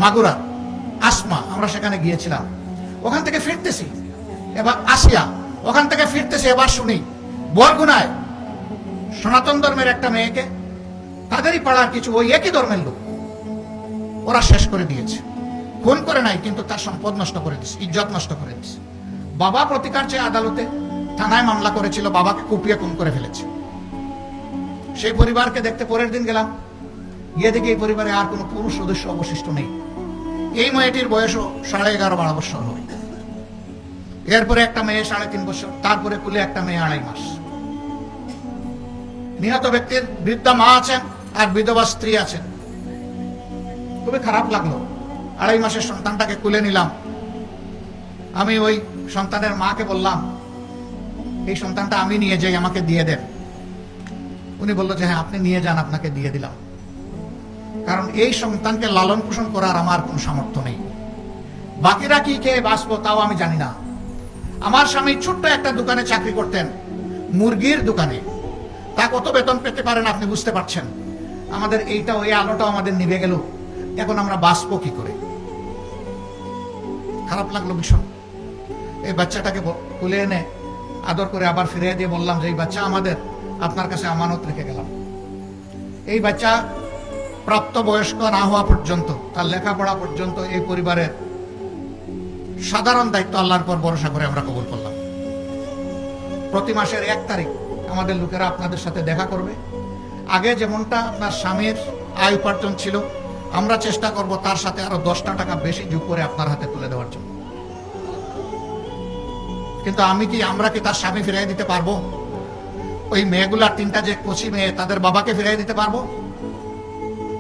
মাগুরা আসমা, আমরা সেখানে গিয়েছিলাম। ওখান থেকে ফিরতেছি, এবার আসিয়া ওখান থেকে ফিরতেছি, এবার শুনি বরগুনায় সনাতন ধর্মের একটা মেয়েকে তাদেরই পাড়ার কিছু ওই একই ধর্মের লোক ওরা শেষ করে দিয়েছে। খুন করে নাই, কিন্তু তার সম্পদ নষ্ট করে দিচ্ছে, ইজ্জত নষ্ট করে দিচ্ছে। বাবা প্রতিকার চেয়ে আদালতে থানায় মামলা করেছিল, বাবাকে কুপিয়ে খুন করে ফেলেছে। সেই পরিবারকে দেখতে পরের দিন গেলাম, গিয়ে দেখি এই পরিবারে আর কোনো পুরুষ সদস্য অবশিষ্ট নেই। এই মেয়েটির বয়সও 11.5-12 বছর হবে। এরপরে একটা মেয়ে 3.5 বছর, তারপরে কুলে একটা মেয়ে 2.5 মাস। নিহত ব্যক্তির বৃদ্ধা মা আছেন আর বিধবা স্ত্রী আছেন। খুবই খারাপ লাগলো। 2.5 মাসের সন্তানটাকে কুলে নিলাম। আমি ওই সন্তানের মাকে বললাম, এই সন্তানটা আমি নিয়ে যাই, আমাকে দিয়ে দেন। উনি বললো যে হ্যাঁ আপনি নিয়ে যান, আপনাকে দিয়ে দিলাম। কারণ এই সন্তানকে লালন পোষণ করার আমার কোনো সামর্থ্য নেই। বাকিরা কি খেয়ে বাঁচবো তাও আমি জানি না। আমার স্বামী ছোট্ট একটা দোকানে চাকরি করতেন, মুরগির দোকানে। তা কত বেতন পেতে পারেন আপনি বুঝতে পারছেন। আমাদের এইটা ওই আলোটাও আমাদের নিভে গেল, এখন আমরা বাঁচবো কি করে? খারাপ লাগলো ভীষণ। এই বাচ্চাটাকে তুলে এনে আদর করে আবার ফিরিয়ে দিয়ে বললাম যে এই বাচ্চা আমাদের, আপনার কাছে আমানত রেখে গেলাম। এই বাচ্চা প্রাপ্ত বয়স্ক না হওয়া পর্যন্ত, তার লেখাপড়া পর্যন্ত এই পরিবারের সাধারণ দায়িত্ব আল্লাহর পর ভরসা করে আমরা কবুল করলাম। প্রতি মাসের 1 তারিখ আমাদের লোকেরা আপনাদের সাথে দেখা করবে। আগে যেমনটা আপনার স্বামীর আয় উপার্জন ছিল, আমরা চেষ্টা করব তার সাথে আরো 10টা টাকা বেশি যোগ করে আপনার হাতে তুলে দেওয়ার জন্য। কিন্তু আমরা কি তার স্বামী ফিরিয়ে দিতে পারবো? ওই মেয়েগুলার 3টা যে কচি মেয়ে, তাদের বাবাকে ফিরিয়ে দিতে পারবো?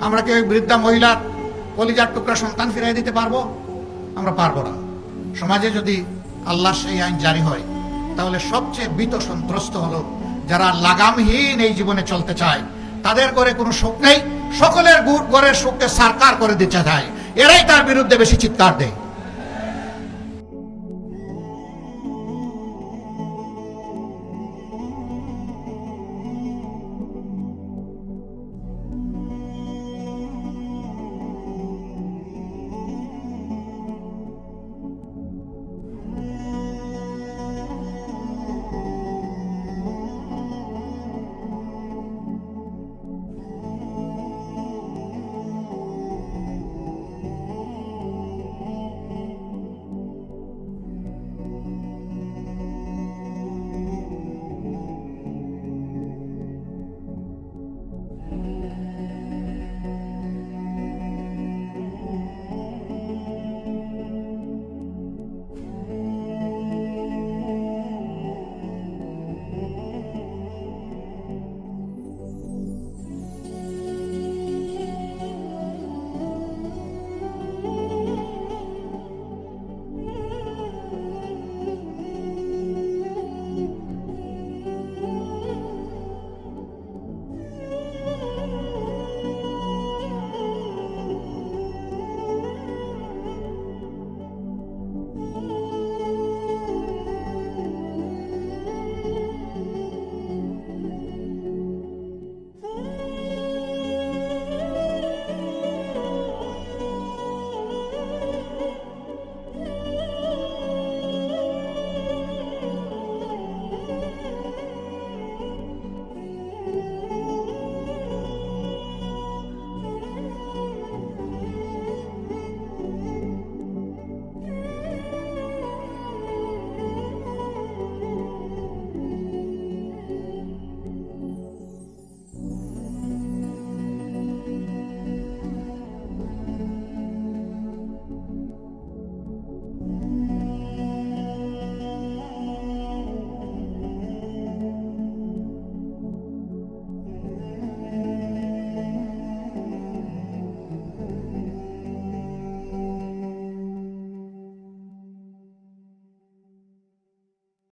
আমরা কি ওই বৃদ্ধা মহিলার কলিজার টুকরা সন্তান ফিরিয়ে দিতে পারবো? আমরা পারবো না। সমাজে যদি আল্লাহর সেই আইন জারি হয়, তাহলে সবচেয়ে ভীত সন্ত্রস্ত হলো যারা লাগামহীন এই জীবনে চলতে চায়। তাদের ঘরে কোনো সুখ নেই, সকলের ঘরের সুখকে সারকার করে দিতে চায়। এরাই তার বিরুদ্ধে বেশি চিৎকার দেয়।